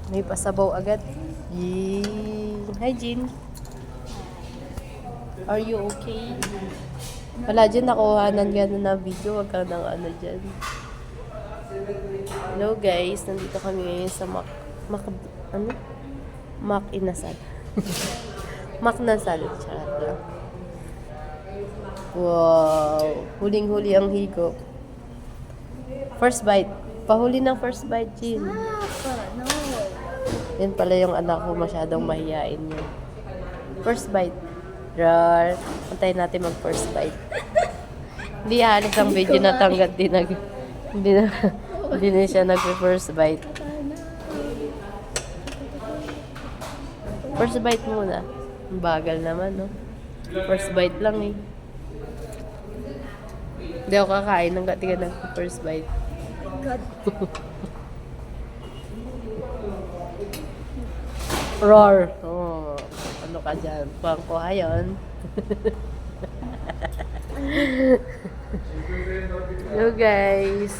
May pasabaw agad. Yee. Hi, Jean. Are you okay? Wala dyan, nakuhanan gano'n na video. Wag kang nang ano dyan. Hello guys, nandito kami ngayon sa Mac Inasal. Mac Nasal. Charot lang. Wow. Huling-huli ang higop. First bite. Pahuli ng first bite, Jean. No. Yan pala yung anak ko, masyadong mahihain yun. First bite. Rar. Antayin natin mag first bite. Hindi halos ang video natanggat din. Hindi na siya nag-first bite. First bite muna. Ang bagal naman, no? First bite lang eh. Hindi ako kakain ng katiga nag-first bite. God. Roar! Oh, ano ka dyan? Pangkuha yun. Hello guys!